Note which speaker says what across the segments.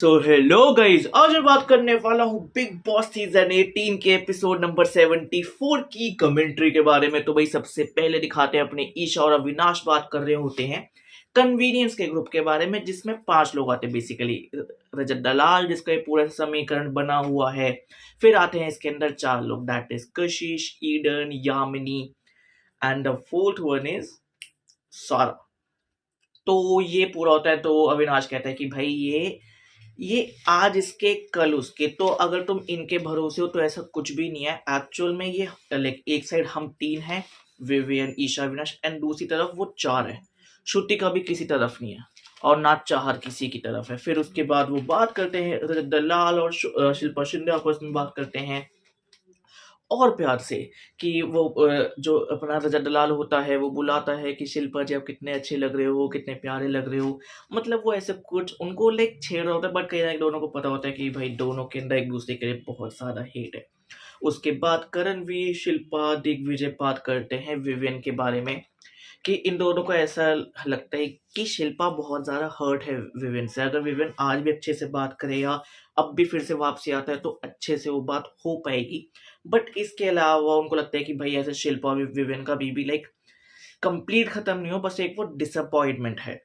Speaker 1: तो hello guys, आज मैं बात करने वाला हूँ बिग बॉस सीजन 18 के एपिसोड नंबर 74 की कमेंट्री के बारे में। तो भाई सबसे पहले दिखाते हैं अपने ईशा और अविनाश बात कर रहे होते हैं कन्वीनियंस के ग्रुप के बारे में, जिसमें 5 लोग आते हैं बेसिकली। रजत दलाल जिसका ये पूरा समीकरण बना हुआ है। फिर आते हैं इसके अंदर 4 लोग, that is Kashish, Eden, Yamini and the fourth one is सारा। तो ये पूरा होता है तो अविनाश कहता है कि भाई ये आज इसके कल उसके, तो अगर तुम इनके भरोसे हो तो ऐसा कुछ भी नहीं है। एक्चुअल में ये लाइक एक साइड हम 3 हैं, विवियन, ईशा, अविनाश, एंड दूसरी तरफ वो 4 है। श्रुति का भी किसी तरफ नहीं है और ना चाहर किसी की तरफ है। फिर उसके बाद वो बात करते हैं, रजत दलाल और शिल्पा शिंदे आपस में बात करते हैं और प्यार से कि वो जो अपना रजत दलाल होता है वो बुलाता है कि शिल्पा जी आप कितने अच्छे लग रहे हो, कितने प्यारे लग रहे हो। मतलब वो ऐसे कुछ उनको लाइक छेड़ रहा होता है, बट कहीं ना कहीं दोनों को पता होता है कि भाई दोनों के अंदर एक दूसरे के लिए बहुत सारा हेट है। उसके बाद करणवीर, शिल्पा, दिग्विजय बात करते हैं विवियन के बारे में कि इन दोनों को ऐसा लगता है कि शिल्पा बहुत ज़्यादा हर्ट है विवियन से। अगर विवियन आज भी अच्छे से बात करे या अब भी फिर से वापसी आता है तो अच्छे से वो बात हो पाएगी। बट इसके अलावा उनको लगता है कि भाई ऐसे शिल्पा और विवियन का बीबी लाइक कंप्लीट खत्म नहीं हो, बस एक वो डिसअपॉइंटमेंट है।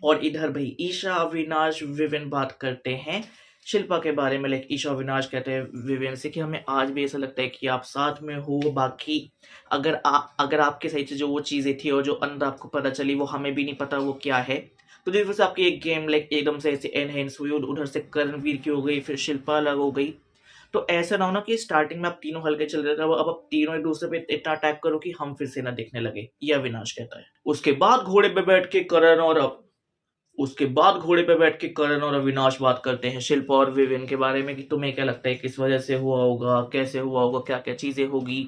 Speaker 1: और इधर भाई ईशा, अविनाश, विवियन बात करते हैं शिल्पा के बारे में। लाइक ईशा अविनाश कहते हैं विवियन से कि हमें आज भी ऐसा लगता है कि आप साथ में हो, बाकी अगर आपके सही से जो वो चीजें थी और जो अंदर आपको पता चली वो हमें भी नहीं पता वो क्या है। तो जिस वजह से आपकी एक गेम लाइक एकदम से ऐसे एनहेंस हुई, उधर से करणवीर की हो गई, फिर शिल्पा अलग हो गई। तो ऐसा ना हो ना कि स्टार्टिंग में आप तीनों हल्के चल रहे थे, अब आप तीनों एक दूसरे पे इतना अटैक करो कि हम फिर से ना देखने लगे, ये अविनाश कहता है। उसके बाद घोड़े पे बैठ के करण और उसके बाद घोड़े पे बैठ के करण और अविनाश बात करते हैं शिल्पा और विवियन के बारे में कि तुम्हें क्या लगता है किस वजह से हुआ होगा, कैसे हुआ होगा, क्या क्या चीजें होगी।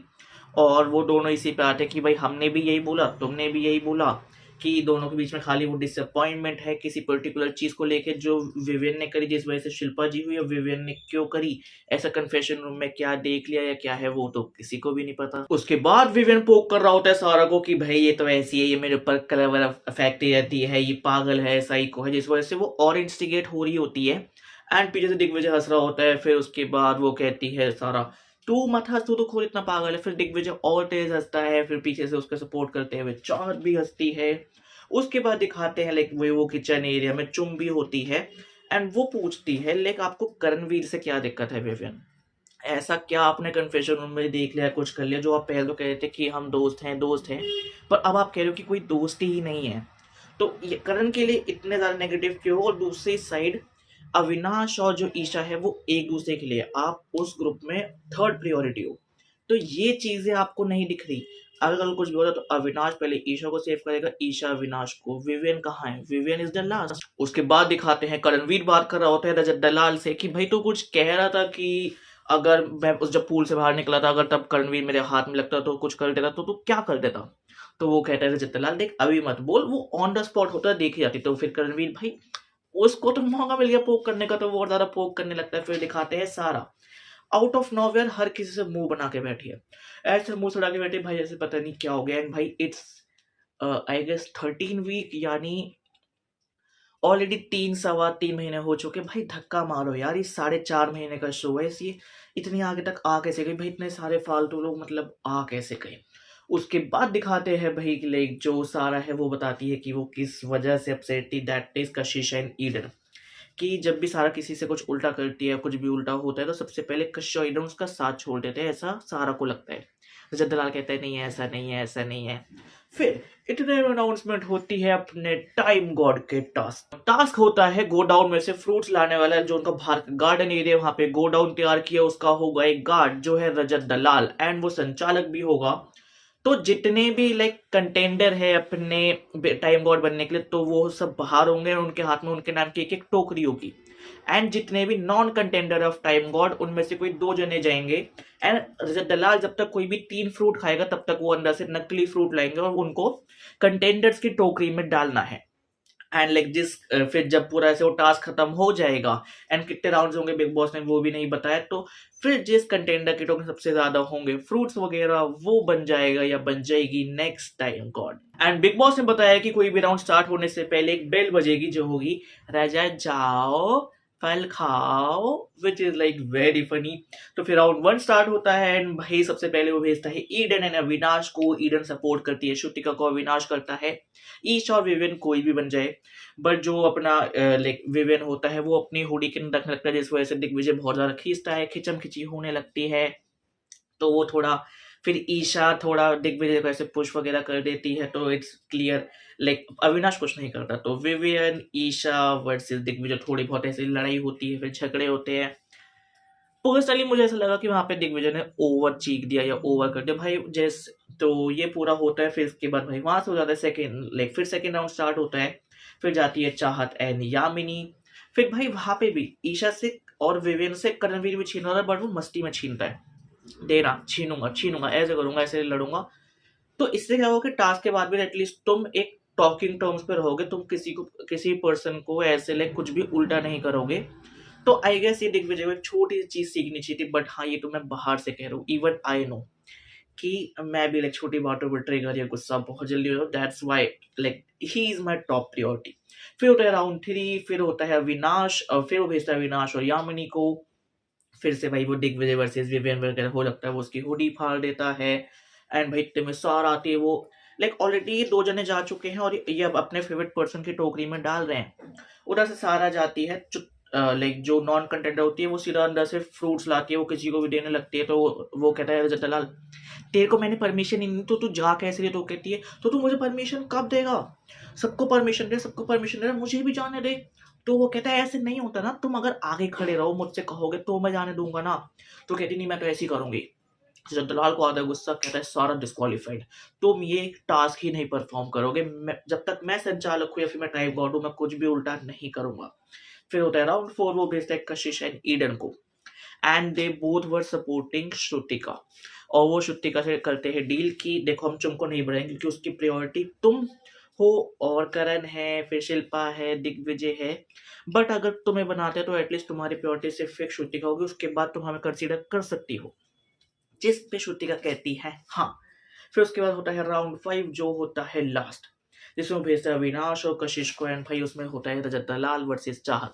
Speaker 1: और वो दोनों इसी पे आते हैं कि भाई हमने भी यही बोला, तुमने भी यही बोला, कि दोनों के बीच में खाली वो डिसअपॉइंटमेंट है किसी पर्टिकुलर चीज को लेके जो विवियन ने करी, जिस वजह से शिल्पा जी हुई, और विवियन ने क्यों करी, ऐसा कन्फेशन रूम में क्या देख लिया या क्या है वो तो किसी को भी नहीं पता। उसके बाद विवियन पोक कर रहा होता है सारा को कि भाई ये तो ऐसी है, ये मेरे ऊपर कलर फैक्ट्री रहती है, ये पागल है, साइको है, जिस वजह से वो और इंस्टिगेट हो रही होती है। एंड पीछे से दिग्विजय हंस रहा होता है। फिर उसके बाद वो कहती है सारा तू मत हंस, तू तो खुद इतना पागल है। फिर दिग्विजय और तेज हंसता है, फिर पीछे से उसका सपोर्ट करते हुए चाहत भी हंसती है। उसके बाद दिखाते हैं लाइक वो किचन एरिया में चुम्बी होती है एंड वो पूछती है लाइक आपको करणवीर से क्या दिक्कत है विवियन, ऐसा क्या आपने कन्फेशन रूम में देख लिया, कुछ कर लिया, जो आप पहले तो कह रहे थे कि हम दोस्त हैं, पर अब आप कह रहे हो कि कोई दोस्ती ही नहीं है। तो ये करण के लिए इतने ज्यादा नेगेटिव क्यों हो? और दूसरी साइड अविनाश और जो ईशा है वो एक दूसरे के लिए, आप उस ग्रुप में थर्ड प्रायोरिटी हो। तो ये चीजें आपको नहीं दिख रही। अगर कल कुछ भी होता तो अविनाश पहले ईशा को सेव करेगा, ईशा अविनाश को। विवियन कहाँ है? Vivian is the last. उसके बाद दिखाते हैं करणवीर बात कर रहा होता है रजत दलाल से कि भाई तो कुछ कह रहा था कि अगर मैं उस जब पूल से बाहर निकला था अगर तब करणवीर मेरे हाथ में लगता तो कुछ कर देता, तो तू क्या कर देता? तो वो कहता है रजत दलाल देख अभी मत बोल, वो ऑन द स्पॉट होता देखी जाती। तो फिर करणवीर भाई उसको तो मौका मिल गया पोक करने का तो वो और ज्यादा पोक करने लगता है। फिर दिखाते हैं सारा आउट ऑफ नोवेयर हर किसी से मुंह बना के बैठी है, ऐसे मुंह सड़ा के बैठी भाई जैसे पता नहीं क्या हो गया। एंड भाई इट्स आई गेस 13 वीक, यानी ऑलरेडी 3 सवा 3 महीने हो चुके। भाई धक्का मारो यार, ये 4.5 महीने का शो है, ये इतनी आगे तक आ कैसे गई भाई? इतने सारे फालतू लोग मतलब आ कैसे गए? उसके बाद दिखाते हैं भाई कि लाइक जो सारा है वो बताती है कि वो किस वजह से अपसेट थी, that is Kashish and Eden. कि जब भी सारा किसी से कुछ उल्टा करती है, कुछ भी उल्टा होता है, तो सबसे पहले कशिश और ईडन उसका साथ छोड़ देते हैं, ऐसा सारा को लगता है। रजत दलाल कहता है नहीं है, ऐसा नहीं है, ऐसा नहीं है। फिर इतने में अनाउंसमेंट होती है अपने टाइम गॉड के टास्क। टास्क होता है गो डाउन में से फ्रूट्स लाने वाला है, जो उनका बाहर गार्डन एरिया वहां पे गो डाउन तैयार किया, उसका होगा एक गार्ड जो है रजत दलाल, एंड वो संचालक भी होगा। तो जितने भी लाइक कंटेंडर है अपने टाइम गॉड बनने के लिए, तो वो सब बाहर होंगे और उनके हाथ में उनके नाम की एक एक टोकरी होगी। एंड जितने भी non contender of time God, उनमें से कोई 2 जने जाएंगे। एंड रजत दलाल जब तक कोई भी 3 फ्रूट खाएगा तब तक वो अंदर से नकली फ्रूट लाएंगे और उनको कंटेंडर्स की टोकरी में डालना है। एंड लाइक फिर जब पूरा ऐसे वो टास्क खत्म हो जाएगा एंड कितने राउंड्स होंगे बिग बॉस ने वो भी नहीं बताया, तो फिर जिस कंटेंडर की टोकरी सबसे ज्यादा होंगे फ्रूट्स वगैरह, वो बन जाएगा या बन जाएगी next time God. And big boss ने बताया कि कोई भी राउंड स्टार्ट होने से पहले एक बेल बजेगी जो होगी राजा जाओ फल खाओ, which is like very funny. तो फिर राउंड 1 स्टार्ट होता है एंड भाई सबसे पहले वो भेजता है ईडन एंड अविनाश को। ईडन सपोर्ट करती है श्रुतिका को, अविनाश करता है ईश और विवियन, कोई भी बन जाए। बट जो अपना लाइक विवियन होता है वो अपनी हुडी के अंदर रखने लगता है, जिस वजह से दिग्विजय बहुत ज्यादा खींचता है, खिंचम खिंची होने लगती है। तो वो थोड़ा फिर ईशा थोड़ा दिग्विजय को ऐसे पुश वगैरह कर देती है, तो इट्स क्लियर लाइक अविनाश कुछ नहीं करता। तो विवियन ईशा वर्सेस दिग्विजय थोड़ी बहुत ऐसी लड़ाई होती है, फिर झगड़े होते हैं। पर्सनली मुझे ऐसा लगा कि वहां पे दिग्विजय ने ओवर चीक दिया या ओवर कर दिया भाई जैसे। तो ये पूरा होता है, फिर इसके बाद भाई वहां से हो जाता है सेकेंड लाइक फिर सेकेंड राउंड स्टार्ट होता है। फिर जाती है चाहत एंड यामिनी। फिर भाई वहां पे भी ईशा से और विवियन से करणवीर भी छीन रहा था, बट वो मस्ती में छीनता है, देना छीनूंगा छीनूंगा ऐसे करूंगा ऐसे लड़ूंगा। तो इससे क्या होगा कि टास्क के बाद भी एटलीस्ट तुम एक टॉकिंग टर्म्स पे रहोगे, तुम किसी पर्सन को ऐसे लाइक कुछ भी उल्टा नहीं करोगे। तो आई गेस ये दिग्विजय को एक छोटी सी चीज सीखनी चाहिए थी, बट हाँ ये तो मैं बाहर से कह रहा हूँ, इवन आई नो कि मैं भी लाइक छोटी बातों पर ट्रिगर या गुस्सा बहुत जल्दी हो, that's why like he is my top priority. फिर होता है राउंड 3, फिर होता है अविनाश, और फिर वो भेजता है अविनाश और यामिनी को। फिर से भाई वो दिग्विजय वर्सेस विवियन वगैरह हो लगता है, वो उसकी हुडी फाड़ देता है एंड भाई इतने में सार आती है। वो लाइक ऑलरेडी ये 2 जने जा चुके हैं और ये अब अपने फेवरेट पर्सन की टोकरी में डाल रहे हैं। उधर से सारा जाती है, लाइक जो नॉन कंटेंडर होती है वो सीधा अंदर से फ्रूट्स लाती है, वो किसी को भी देने लगती है। तो वो कहता है रजत दलाल तेरे को मैंने परमिशन ही नहीं, तो तू जा कैसे रही? तो कहती है तो तू मुझे परमिशन कब देगा? सबको परमिशन दे, सबको परमिशन दे, मुझे भी जाने दे। तो वो कहता है ऐसे नहीं होता ना, तुम अगर आगे खड़े रहो मुझसे कहोगे तो मैं जाने दूंगा ना। तो कहती नहीं मैं तो ऐसी करूंगी। जब दलाल को आता है गुस्सा, कहता है सारा डिस्क्वालीफाइड, तुम ये टास्क ही नहीं परफॉर्म करोगे। जब तक मैं संचालक हूँ या फिर मैं टाइप गॉड हूँ, मैं कुछ भी उल्टा नहीं करूंगा। फिर होता है राउंड 4, वो भेजता है कशिश एंड ईडन को and they both were supporting Shrutika. और वो श्रुतिका से करते हैं डील कि देखो हम तुमको नहीं बढ़ाएंगे क्योंकि उसकी प्रायोरिटी तुम हो और करण है, फिर शिल्पा है, दिग्विजय है। बट अगर तुम्हें बनाते हैं तो एटलीस्ट तुम्हारी प्रायोरिटी सिर्फ एक श्रुतिका होगी, उसके बाद तुम हमें कंसीडर कर सकती हो। जिस पे श्रुतिका कहती है हाँ। फिर उसके बाद होता है राउंड 5, जो होता है लास्ट, जिसमें भेजता है अविनाश और कशिश को एंड भाई उसमें होता है रजत दलाल वर्सेस चाहत।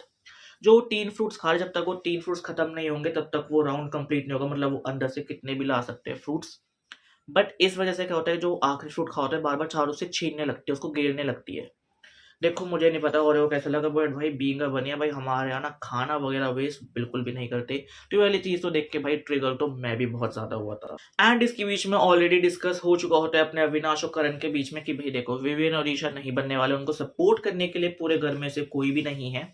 Speaker 1: जो 3 फ्रूट्स खा रहे, जब तक वो 3 फ्रूट्स खत्म नहीं होंगे तब तक वो राउंड कंप्लीट नहीं होगा। मतलब वो अंदर से कितने भी ला सकते हैं फ्रूट्स, बट इस वजह से क्या होता है जो आखिरी फ्रूट खा होता है बार बार चारों से छीनने लगती है, उसको गिरने लगती है। देखो मुझे नहीं पता और वो कैसा लगा, बट भाई बीइंग अ बनिया भाई हमारे यहाँ ना खाना वगैरह वेस्ट बिल्कुल भी नहीं करते। तो ये वाली चीज तो देख के भाई ट्रिगर तो मैं भी बहुत ज्यादा हुआ था। एंड इसके बीच में ऑलरेडी डिस्कस हो चुका होता है अपने अविनाश और करण के बीच में कि भाई देखो विवियन और ईशा नहीं बनने वाले, उनको सपोर्ट करने के लिए पूरे घर में से कोई भी नहीं है।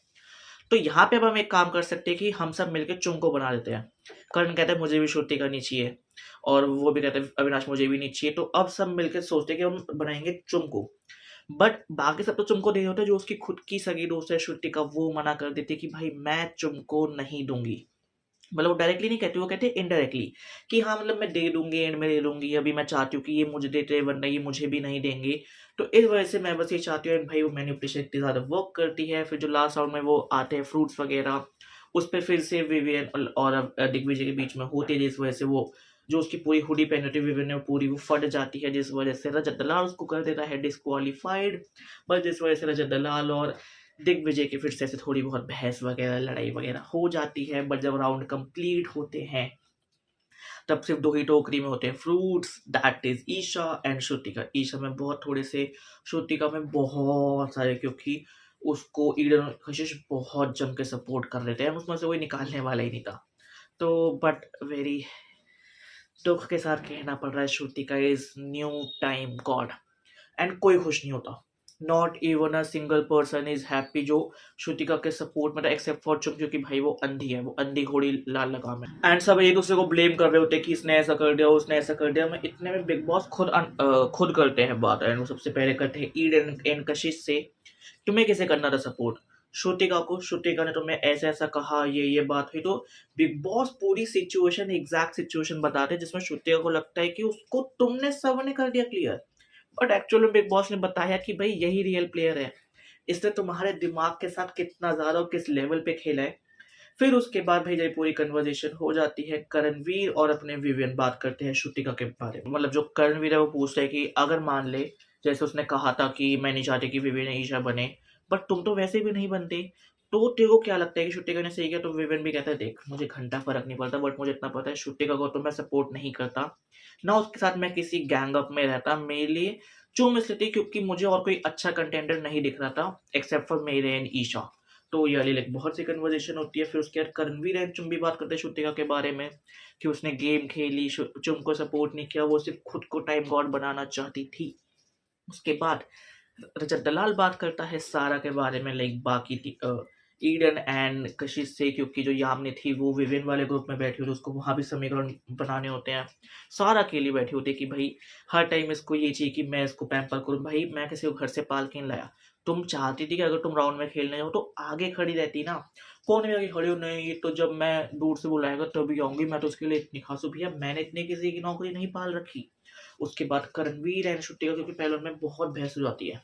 Speaker 1: तो यहाँ पे अब हम एक काम कर सकते हैं कि हम सब मिलकर चुम को बना देते हैं। करण कहता है मुझे भी श्रुति करनी चाहिए, और वो भी कहते हैं अविनाश मुझे भी नहीं चाहिए। तो अब सब मिलकर सोचते हैं कि हम बनाएंगे चुम को। बट बाकी सब तो चुम को दे होते, जो उसकी खुद की सगी दोस्त है श्रुति का, वो मना कर देती कि भाई मैं चुम को नहीं दूंगी। मतलब वो डायरेक्टली नहीं कहती, वो कहते हैं इनडायरेक्टली कि हाँ मतलब मैं दे दूंगी, एंड में दे दूंगी, अभी मैं चाहती हूँ कि ये मुझे देते वरना ये मुझे भी नहीं देंगे। तो इस वजह से मैं बस ये चाहती हूँ। भाई वो मैनिपुलेशन इतनी ज्यादा वर्क करती है। फिर जो लास्ट राउंड में वो आते हैं फ्रूट्स वगैरह, उस पर फिर से विवियन और दिग्विजय के बीच में होती है, जिस वजह से वो जो उसकी पूरी हुडी पहनी होती है विवियन ने पूरी वो फट जाती है, जिस वजह से रजत दलाल उसको कर देता है डिस्क्वालीफाइड। बस जिस वजह से रजत दलाल और दिग्विजय की फिर से ऐसे थोड़ी बहुत बहस वगैरह लड़ाई वगैरह हो जाती है। बट जब राउंड कंप्लीट होते हैं तब सिर्फ 2 ही टोकरी में होते हैं fruits, that is Isha and Shrutika. Isha में बहुत थोड़े से, श्रुतिका में बहुत सारे, क्योंकि उसको ईडन और कशिश बहुत जम के सपोर्ट कर रहे थे, उसमें से कोई निकालने वाला ही नहीं था। तो बट वेरी दुख के साथ कहना पड़ रहा है Shrutika is new time God and कोई खुश नहीं होता। Not even a single person is happy जो श्रुतिका के सपोर्ट में था, एक्सेप्ट फॉर चुप, क्योंकि भाई वो अंधी है, वो अंधी घोड़ी लाल लगाम है। एंड सब एक दूसरे को ब्लेम कर रहे होते हैं कि इसने ऐसा कर दिया, उसने ऐसा कर दिया। मैं इतने में बिग बॉस खुद करते हैं बात, एंड वो सबसे पहले करते हैं ईडन एंड कशिश से, तुम्हें किसे करना था सपोर्ट? श्रुतिका को। श्रुतिका ने तुम्हें ऐसा ऐसा कहा, ये बात हुई। तो बिग बॉस पूरी सिचुएशन, एग्जैक्ट सिचुएशन बताते हैं जिसमें श्रुतिका को लगता है कि उसको तुमने सबने कर दिया clear, but actually big boss ने बताया कि भाई यही रियल प्लेयर है, इसने तुम्हारे दिमाग के साथ कितना ज्यादा और किस लेवल पे खेला है। फिर उसके बाद भाई जब पूरी कन्वर्जेशन हो जाती है, करणवीर और अपने विवियन बात करते हैं श्रुतिका के बारे में। मतलब जो करणवीर है वो पूछता है कि अगर मान ले जैसे उसने कहा था कि मैं नहीं चाहती कि विवियन ईशा बने, बट तुम तो वैसे भी नहीं बनते, तो तेरे को क्या लगता है कि श्रुतिका ने सही किया? तो विवेन भी कहता है देख मुझे घंटा फर्क नहीं पड़ता, बट मुझे इतना पता है श्रुतिका को तो मैं सपोर्ट नहीं करता ना, उसके साथ मैं किसी गैंग अप में रहता। मेरे लिए चुम इसलिए थी क्योंकि मुझे और कोई अच्छा कंटेंडर नहीं दिख रहा था एक्सेप्ट फॉर मेरे एंड ईशा। तो ये वाली लाइक बहुत सी कन्वर्जेशन होती है। फिर उसके बाद करणवीर एंड चुम भी बात करते हैं श्रुतिका के बारे में कि उसने गेम खेली, चुम को सपोर्ट नहीं किया, वो सिर्फ खुद को टाइम गॉड बनाना चाहती थी। उसके बाद रजत दलाल बात करता है सारा के बारे में, लाइक बाकी थी ईडन एंड कशिश से, क्योंकि जो यामिनी थी वो विवेन वाले ग्रुप में बैठी होती है, उसको वहाँ भी समीकरण बनाने होते हैं। सारा अकेली बैठी होती है कि भाई हर टाइम इसको ये चाहिए कि मैं इसको पैम्पर करूँ। भाई मैं किसी को घर से पाल के नहीं लाया, तुम चाहती थी कि अगर तुम राउंड में खेलने जाओ तो आगे खड़ी रहती ना। कौन है आगे खड़ी हो? नहीं ये तो जब मैं दूर से बुलाएगा तभी आऊंगी, मैं तो उसके लिए इतनी खास हूँ। भैया मैंने इतने किसी की नौकरी नहीं पाल रखी। उसके बाद करणवीर एंड श्रुतिका, क्योंकि पहले उनमें बहुत बहस हो जाती है,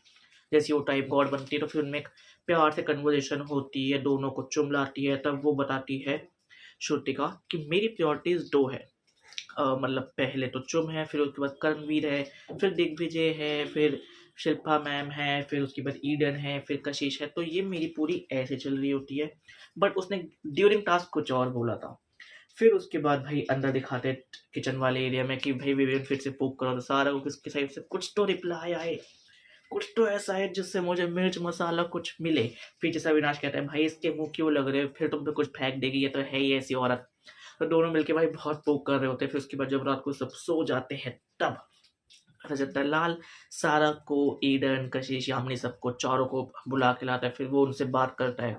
Speaker 1: जैसे वो टाइप गॉड बनती है तो फिर उनमें एक प्यार से कन्वर्जेशन होती है, दोनों को चुम लाती है। तब वो बताती है श्रुतिका कि मेरी प्रायोरिटीज दो है, मतलब पहले तो चुम है, फिर उसके बाद कर्णवीर है, फिर दिग्विजय है, फिर शिल्पा मैम है, फिर उसके बाद ईडन है, फिर कशिश है। तो ये मेरी पूरी ऐसे चल रही होती है, बट उसने ड्यूरिंग टास्क कुछ और बोला था। फिर उसके बाद भाई अंदर दिखाते किचन वाले एरिया में कि भाई विवेन फिर से पोक करो, तो सारा को किसके साइड से कुछ तो रिप्लाई आए, कुछ तो ऐसा है जिससे मुझे मिर्च मसाला कुछ मिले। फिर जैसा अविनाश कहता है भाई इसके मुंह क्यों लग रहे हो, फिर तुम पे कुछ फेंक देगी, ये तो है ही ऐसी औरत। तो दोनों मिलके भाई बहुत पोक कर रहे होते हैं। फिर उसके बाद जब रात को सब सो जाते हैं तब रजत दलाल सारा को, ईडन, कशिश, यामिनी सबको चारों को बुला के लाता है, फिर वो उनसे बात करता है।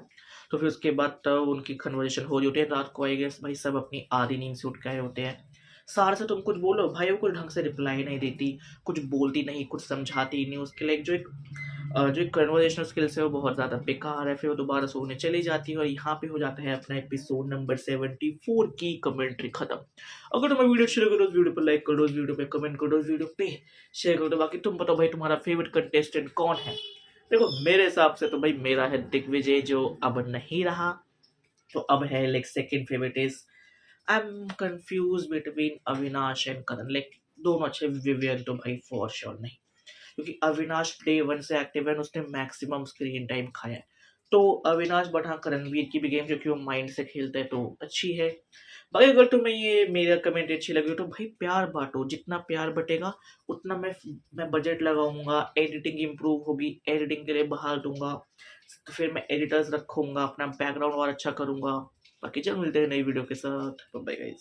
Speaker 1: तो फिर उसके बाद तब उनकी कन्वर्सेशन हो रही होती है। रात को आई गेस भाई सब अपनी आधी नींद से उठ के आए होते हैं। सारा से तुम कुछ बोलो, भाई वो कुछ ढंग से रिप्लाई नहीं देती, कुछ बोलती नहीं, कुछ समझाती नहीं। उसके लिए जो एक कन्वर्जेशनल स्किल्स है वो बहुत ज़्यादा बेकार है। फिर वो दोबारा सोने चली जाती है और यहाँ पे हो जाता है अपना एपिसोड नंबर 74 की कमेंट्री खत्म। अगर तुम्हें वीडियो अच्छी लगे तो उस वीडियो पर लाइक करो, उस वीडियो पे कमेंट करो, उस वीडियो पे शेयर करो। तो बाकी तुम बताओ भाई तुम्हारा फेवरेट कंटेस्टेंट कौन है? देखो मेरे हिसाब से तो भाई मेरा है दिग्विजय, जो अब नहीं रहा। तो अब है like second favourite is, I am confuse between Avinash and Karan. Like दोनों अच्छे, विवियन तो भाई फॉर श्योर नहीं, क्योंकि अविनाश डे वन से एक्टिव है, उसने मैक्सिमम स्क्रीन टाइम खाया है। तो अविनाश, बट हाँ करणवीर की भी गेम क्योंकि वो माइंड से खेलता है तो अच्छी है। बाकी अगर तुम्हें ये मेरा कमेंट अच्छी लगी तो भाई प्यार बांटो, जितना प्यार बटेगा उतना मैं बजट लगाऊंगा, एडिटिंग इंप्रूव होगी, एडिटिंग के लिए बहाल दूंगा, तो फिर मैं एडिटर्स रखूंगा, अपना बैकग्राउंड और अच्छा करूंगा। बाकी चलो मिलते हैं नई वीडियो के साथ, बाय गाइस।